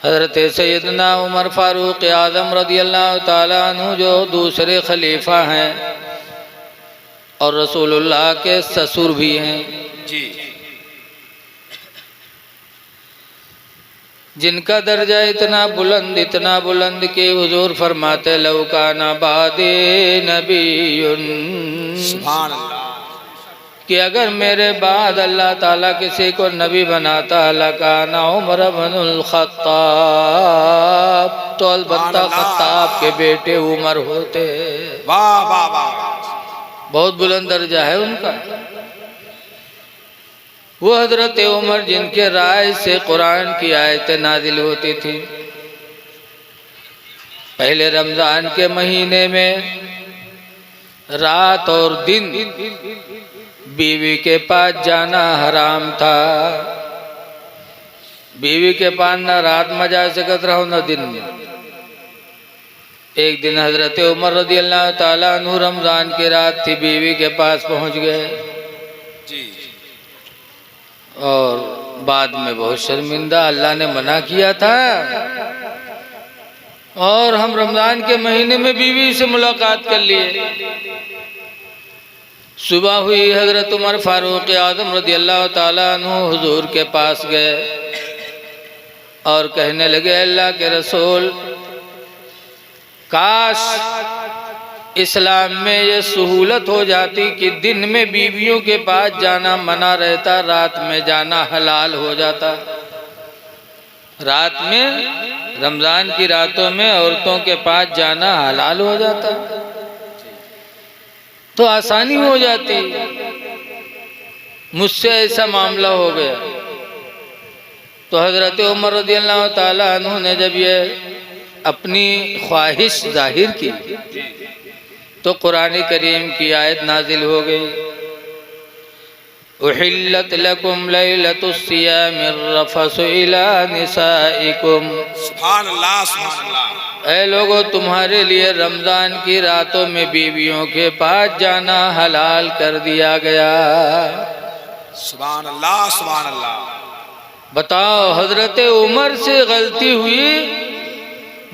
हज़रत सैयदना उमर फ़ारूक आज़म रज़ियल्लाहु ताला अन्हु जो दूसरे खलीफा हैं और रसूलुल्लाह के ससुर भी हैं जी, जिनका दर्जा इतना बुलंद कि हुजूर फरमाते लौकाना बादे नबीयुन, सुभान अल्लाह, कि अगर मेरे बाद अल्लाह ताला किसी को नबी बनाता लकाना उमर इब्नुल खत्ताब, तो अलबत्ता खत्ताब के बेटे उमर होते। वाह वाह वाह, बहुत बुलंद दर्जा है उनका। वो हजरत उमर जिनके राय से कुरान की आयतें नाजिल होती थी। पहले रमज़ान के महीने में रात और दिन बीवी के पास जाना हराम था। बीवी के पास न रात में जा सकत रहो न दिन में। एक दिन हजरत उमर रज़ियल्लाहु ताला अन्हु रमज़ान की रात थी, बीवी के पास पहुंच गए जी, और बाद में बहुत शर्मिंदा, अल्लाह ने मना किया था और हम रमज़ान के महीने में बीवी से मुलाकात कर लिए। सुबह हुई, हजरत उमर फारूक आज़म रज़ियल्लाहु ताला अन्हु हुजूर के पास गए और कहने लगे अल्लाह के रसूल, काश इस्लाम में ये सहूलत हो जाती कि दिन में बीवियों के पास जाना मना रहता, रात में जाना हलाल हो जाता। रात में, रमज़ान की रातों में औरतों के पास जाना हलाल हो जाता तो आसानी हो जाती। मुझसे ऐसा मामला हो गया तो हज़रत उमर रज़ियल्लाहु ताला अन्हु ने जब ये अपनी ख्वाहिश जाहिर की तो कुरान करीम की आयत नाजिल हो गई, उहिल्लत लकुम लैलतुस सियामिर रफसु इला निसाइकुम। सुभान अल्लाह, सुभान अल्लाह। ऐ लोगों, तुम्हारे लिए रमज़ान की रातों में बीवियों के पास जाना हलाल कर दिया गया। सुभान अल्लाह, सुभान अल्लाह। बताओ, हज़रत उमर से गलती हुई,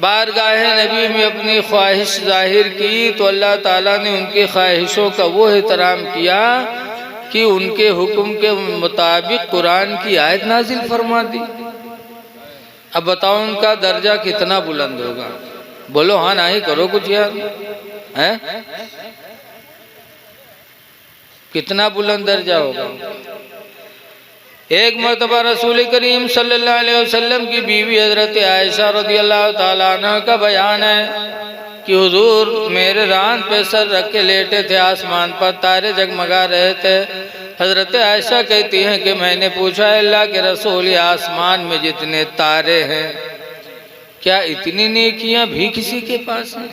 बारगाह नबी में अपनी ख्वाहिश जाहिर की तो अल्लाह ताला ने उनकी ख्वाहिशों का वो एहतराम किया कि उनके हुक्म के मुताबिक कुरान की आयत नाजिल फरमा दी। अब बताओ उनका दर्जा कितना बुलंद होगा। बोलो हाँ ना ही करो कुछ यार, हैं? कितना बुलंद दर्जा होगा। एक मरतबा रसूल करीम सल्लल्लाहु अलैहि वसल्लम की बीवी हजरत आयशा रज़ियल्लाहु ताला अन्हा का बयान है कि हुजूर मेरे रान पे सर रख के लेटे थे, आसमान पर तारे जगमगा रहे थे। हजरत आयशा कहती हैं कि मैंने पूछा अल्लाह के रसूल, ये आसमान में जितने तारे हैं क्या इतनी नेकियां भी किसी के पास हैं?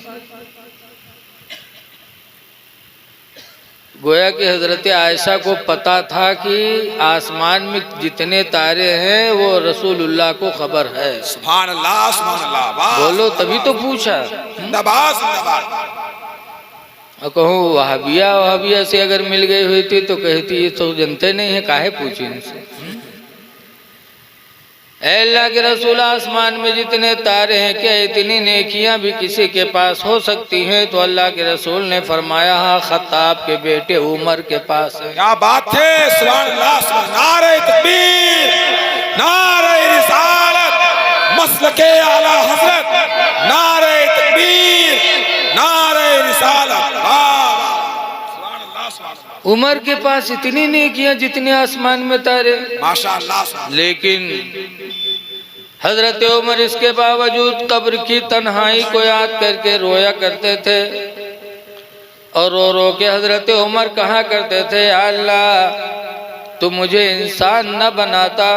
गोया कि हजरत आयशा को पता था कि आसमान में जितने तारे हैं वो रसूलुल्लाह को खबर है। सुभान अल्लाह, सुभान अल्लाह। वाह, बोलो, तभी तो पूछा। जिंदाबाद, जिंदाबाद। और कहूँ वहाबिया से अगर मिल गई हुई थी तो कहती ये तो जनते नहीं है, काहे पूछी इनसे। अल्लाह के रसूल, आसमान में जितने तारे हैं क्या इतनी नेकियां भी किसी के पास हो सकती हैं? तो अल्लाह के रसूल ने फरमाया हाँ, खत्ताब के बेटे उमर के पास है। क्या बात है, सुभान अल्लाह, सुभान। नारे तकबीर, नारे रिसालत, मसलके आला हजरत, नारे तकबीर, नारे रिसालत। उमर के पास इतनी नेकियां जितने आसमान में तारे, माशाअल्लाह। लेकिन हजरत उमर इसके बावजूद कब्र की तन्हाई को याद करके रोया करते थे और रो रो के हजरत उमर कहा करते थे, अल्लाह तू मुझे इंसान न बनाता,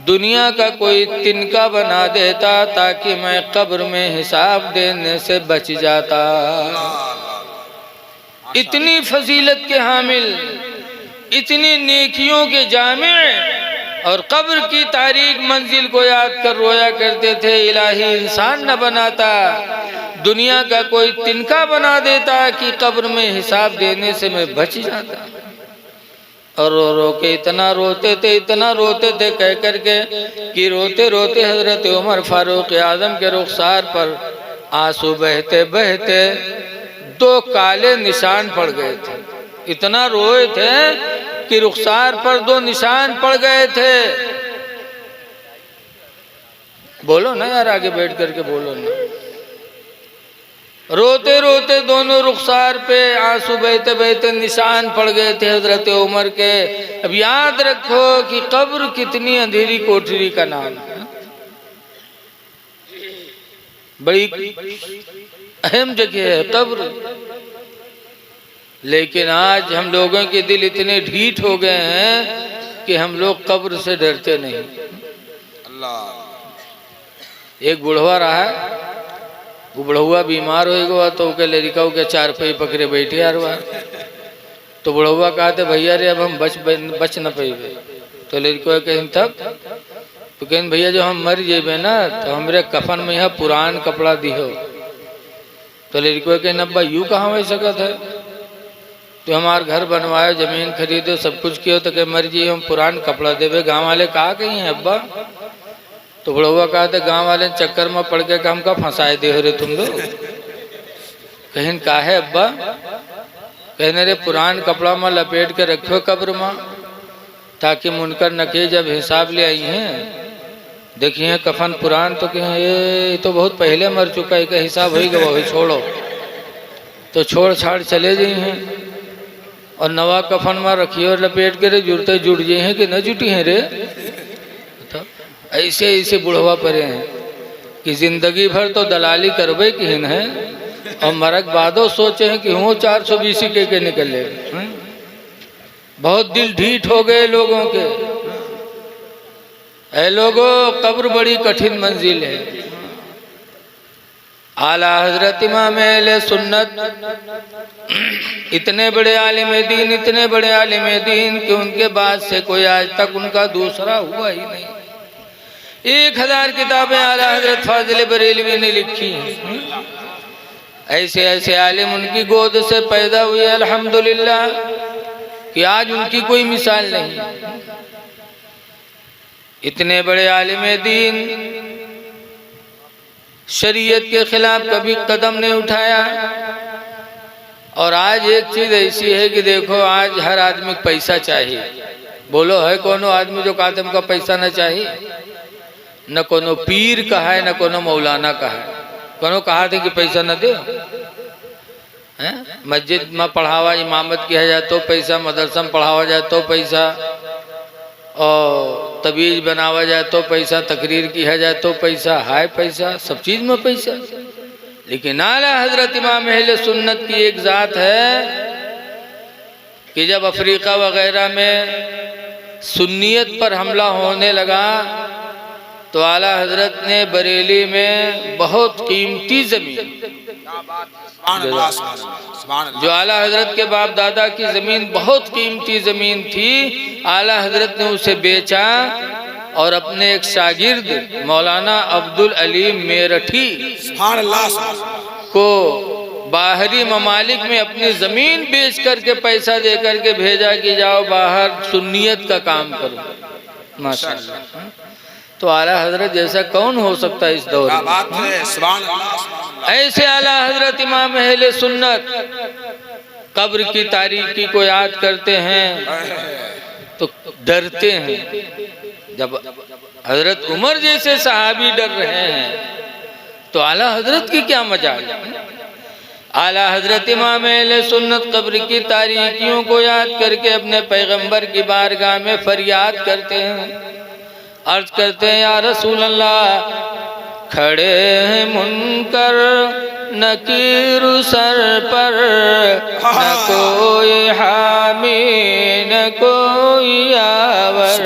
दुनिया का कोई तिनका बना देता ताकि मैं कब्र में हिसाब देने से बच जाता। इतनी फजीलत के हामिल, इतनी नेकियों के जामे और कब्र की तारीक मंजिल को याद कर रोया करते थे, इलाही इंसान न बनाता, दुनिया का कोई तिनका बना देता कि कब्र में हिसाब देने से मैं बच जाता। और रो रो के इतना रोते थे कह करके कि रोते रोते हजरत उमर फारूक आजम के रुखसार पर आंसू बहते बहते 2 काले निशान पड़ गए थे। इतना रोए थे कि रुखसार पर 2 निशान पड़ गए थे। बोलो ना यार, आगे बैठ करके बोलो ना। रोते रोते दोनों रुखसार पे आंसू बहते बहते निशान पड़ गए थे हजरत उमर के। अब याद रखो कि कब्र कितनी अंधेरी कोठरी का नाम है, बड़ी अहम जगह है कब्र। लेकिन आज हम लोगों के दिल इतने ढीठ हो गए हैं कि हम लोग कब्र से डरते नहीं। एक बुढ़वा रहा, वो बुढ़वा बीमार हो गया तो के लड़का के 4 पैर पकड़े बैठे हर बार। तो बुढ़वा कहते भैया रे अब हम बच न पेबे। तो लड़का कहें तब तो कहें भैया जो हम मर जेबे ना तो हमरे कफन में यहाँ पुरान कपड़ा दिहो। तो लड़का कहें अब्बा यूँ कहाँ हो सकत है, तो हमार घर बनवाए, जमीन खरीदो, सब कुछ किया, तो कहे मर जाइए हम पुरान कपड़ा देवे। गाँव वाले कहा कहीं है अब्बा? तो बुढ़वा कहा था गाँव वाले चक्कर में पड़ के हम का फंसाए दे हो रे तुम लोग। कहीं का है अब्बा? कहने रे पुरान कपड़ा में लपेट के रखो कब्र में, ताकि मुनकर नके जब हिसाब ले आई हैं देखिए कफन पुरान, तो कहें ये तो बहुत पहले मर चुका है, का हिसाब हो गया वही छोड़ो। तो छोड़ छाड़ चले गई हैं और नवा कफन में रखिए और लपेट के रे जुड़ते जुड़ गए हैं कि न जुटी हैं रे। तो ऐसे ऐसे बुढ़वा परे हैं कि जिंदगी भर तो दलाली करबे की हिन है और मरक बादो सोचे हैं कि हूँ 420 के निकले। बहुत दिल ढीठ हो गए लोगों के। ऐ लोगों, कब्र बड़ी कठिन मंजिल है। आला हजरत इमाम अहले सुन्नत इतने बड़े आलिम दीन, इतने बड़े आलिम दीन कि उनके बाद से कोई आज तक उनका दूसरा हुआ ही नहीं। 1000 किताबें आला हजरत फाजिल बरेलवी ने लिखी हैं। ऐसे ऐसे आलिम उनकी गोद से पैदा हुए अल्हम्दुलिल्लाह कि आज उनकी कोई मिसाल नहीं। इतने बड़े आलिम दीन शरीयत के खिलाफ कभी कदम नहीं उठाया। और आज एक चीज ऐसी है कि देखो आज हर आदमी को पैसा चाहिए। बोलो है कोनो आदमी जो कादम का पैसा न चाहिए? न कोनो पीर का है न कोनो मौलाना का है। कोनो कहा थे कि पैसा न दे, मस्जिद में पढ़ावा इमामत किया जाए तो पैसा, मदरसा में पढ़ावा जाए तो पैसा, और तबीज बनावा जाए तो पैसा, तकरीर किया जाए तो पैसा, हाय पैसा, सब चीज में पैसा। लेकिन आला हजरत इमाम अहले सुन्नत की एक जात है कि जब अफ्रीका वगैरह में सुन्नियत पर हमला होने लगा तो आला हजरत ने बरेली में बहुत कीमती जमीन, जो आला हजरत के बाप दादा की जमीन बहुत कीमती जमीन थी, आला हजरत ने उसे बेचा और अपने एक शागिर्द मौलाना अब्दुल अलीम मेरठी को बाहरी ममालिक में अपनी जमीन बेच करके पैसा दे करके भेजा कि जाओ बाहर सुन्नियत का काम करो। माशाअल्लाह। तो आला हजरत जैसा कौन हो सकता है इस दौर में? ऐसे आला हजरत इमाम अहले सुन्नत कब्र की तारीकी को याद करते हैं तो डरते हैं। जब हजरत उमर जैसे सहाबी डर रहे हैं तो आला हजरत की क्या मजाल है? आला हजरत इमाम अहले सुन्नत कब्र की तारीकियों को याद करके अपने पैगंबर की बारगाह में फरियाद करते हैं, अर्ज करते हैं या रसूल अल्लाह, खड़े हैं मुनकर नकीर सर पर, न कोई हामी न कोई आवर।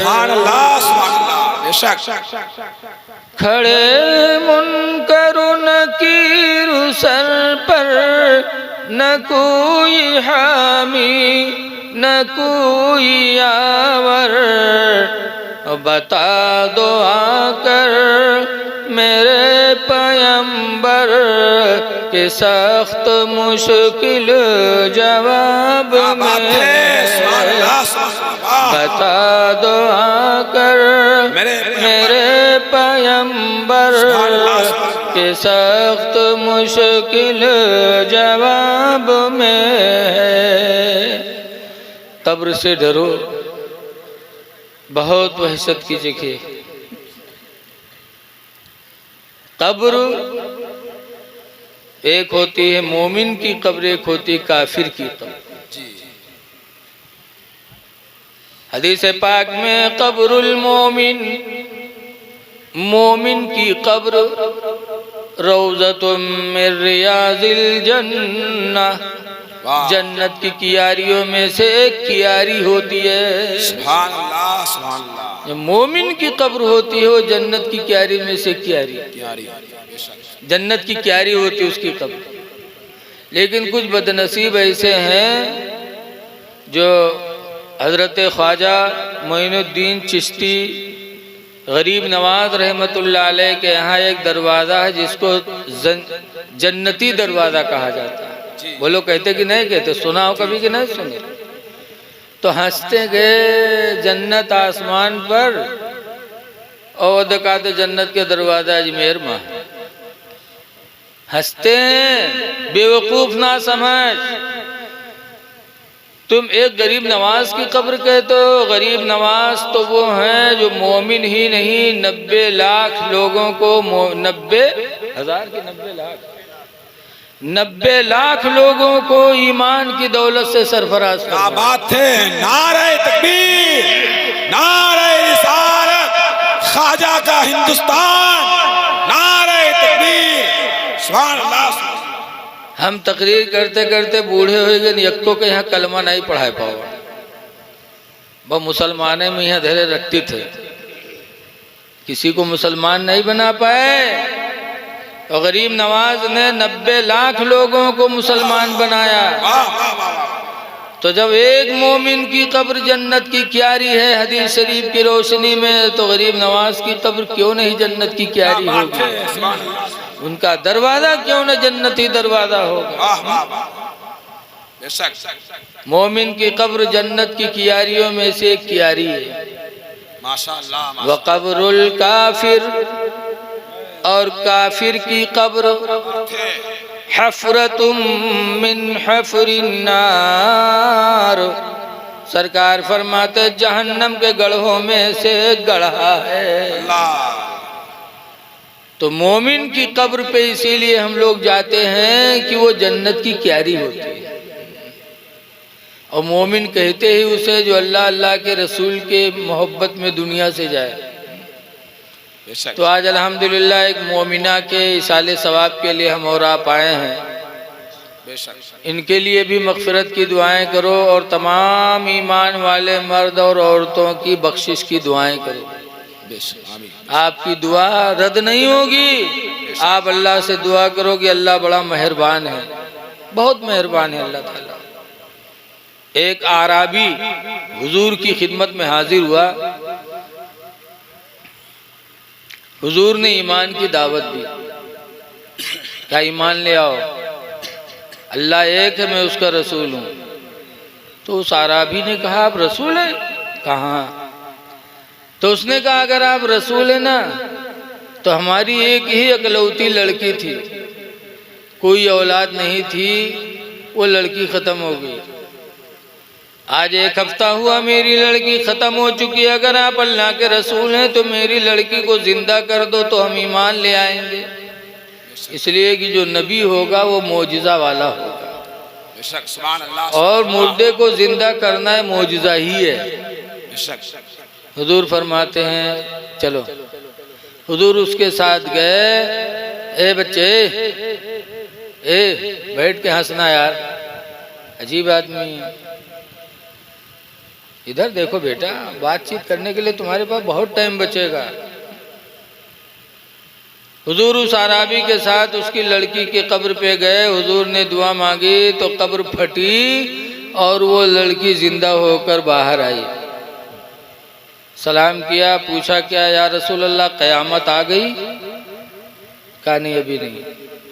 खड़े मुनकर नकीर सर पर, न कोई हामी न कोई आवर। बता दो आकर मेरे पैगंबर, के सख्त मुश्किल जवाब में बता दो आकर मेरे पैगंबर के सख्त मुश्किल जवाब में है। कब्र से डरो, बहुत वहशत की जगह। कब्र एक होती है मोमिन की कब्र, एक होती है काफिर की कब्र। हदीस पाक में कब्रुल मोमिन, मोमिन की कब्र रौज़तुम मिन रियाज़िल जन्नह, जन्नत की कियारियों में से एक कियारी होती है। सुभान अल्लाह, सुभान अल्लाह। जो मोमिन की कब्र होती है वो जन्नत की कियारी में से कियारी, जन्नत की कियारी होती है उसकी कब्र। लेकिन कुछ बदनसीब ऐसे हैं जो हजरत ख्वाजा मोइनुद्दीन चिश्ती गरीब नवाज रहमतुल्लाह अलैह के यहाँ एक दरवाज़ा है जिसको जन्नती दरवाज़ा कहा जाता है। वो लोग कहते कि नहीं कहते, सुना हो कभी कि नहीं सुने? तो हंसते गए जन्नत आसमान पर और दिखाते जन्नत के दरवाज़ा अजमेर में। हंसते हैं, बेवकूफ़ ना समझ। तुम एक गरीब नवाज की कब्र कहते हो। गरीब नवाज तो वो हैं जो मोमिन ही नहीं 90 लाख लोगों को 90,000 के 90 लाख 90 लाख लोगों को ईमान की दौलत से सरफराज। क्या बात है! नारे तकबीर, नारे रिसालत, ख्वाजा का हिंदुस्तान, नारे तकबीर, सुभान अल्लाह। हम तकरीर करते करते बूढ़े हो गए, यक्को के यहाँ कलमा नहीं पढ़ा पाओ। वह मुसलमाने में यहाँ धैर्य रखते थे, किसी को मुसलमान नहीं बना पाए। और गरीब नवाज ने 90 लाख लोगों को मुसलमान बनाया। तो जब एक मोमिन की कब्र जन्नत की क्यारी है हदीस शरीफ की रोशनी में, तो गरीब नवाज की कब्र क्यों नहीं जन्नत की क्यारी होगी? उनका दरवाजा क्यों न जन्नती दरवाजा होगा? मोमिन की कब्र जन्नत की कियारियों में से एक कियारी है। माशाअल्लाह। व कब्रुल काफिर, और काफिर की कब्र हफरतुम मिन हफरिन नार, सरकार फरमाते जहन्नम के गढ़ों में से गढ़ा है। तो मोमिन की कब्र पे इसीलिए हम लोग जाते हैं कि वो जन्नत की क्यारी होती है। और मोमिन कहते ही उसे जो अल्लाह अल्लाह के रसूल के मोहब्बत में दुनिया से जाए। तो आज अल्हम्दुलिल्लाह एक मोमिना के इसाले सवाब के लिए हम और आप आए हैं। इनके लिए भी मग़फ़िरत की दुआएं करो और तमाम ईमान वाले मर्द और औरतों की बख्शिश की दुआएं करो। आपकी दुआ रद्द नहीं होगी। आप अल्लाह से दुआ करो कि अल्लाह बड़ा मेहरबान है, बहुत मेहरबान है अल्लाह ताला। एक आराबी हुजूर की खिदमत में हाजिर हुआ। हुजूर ने ईमान की दावत दी, क्या ईमान ले आओ, अल्लाह एक है, मैं उसका रसूल हूँ। तो उस आराबी ने कहा आप रसूल हैं? कहाँ? तो उसने कहा अगर आप रसूल हैं ना, तो हमारी एक ही अकलौती लड़की थी, कोई औलाद नहीं थी, वो लड़की ख़त्म हो गई। आज 1 हफ्ता हुआ मेरी लड़की ख़त्म हो चुकी है। अगर आप अल्लाह के रसूल हैं तो मेरी लड़की को ज़िंदा कर दो तो हम ईमान ले आएंगे। इसलिए कि जो नबी होगा वो मोजिज़ा वाला होगा, और मुर्दे को ज़िंदा करना है मोजिज़ा ही है। हुजूर फरमाते हैं चलो। हुजूर उसके साथ गए। ए बच्चे, ए बैठ के हंसना यार, अजीब आदमी है। इधर देखो बेटा, बातचीत करने के लिए तुम्हारे पास बहुत टाइम बचेगा। हुजूर उस आराबी के साथ उसकी लड़की के कब्र पे गए। हुजूर ने दुआ मांगी तो कब्र फटी और वो लड़की जिंदा होकर बाहर आई। सलाम किया, पूछा क्या या रसूल अल्लाह क़यामत आ गई? कहा नहीं अभी नहीं।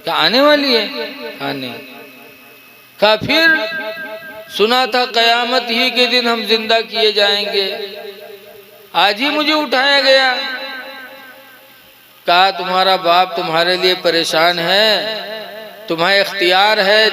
क्या आने वाली है? कहा नहीं। कहा फिर सुना था कयामत ही के दिन हम जिंदा किए जाएंगे, आज ही मुझे उठाया गया। कहा तुम्हारा बाप तुम्हारे लिए परेशान है, तुम्हें इख्तियार है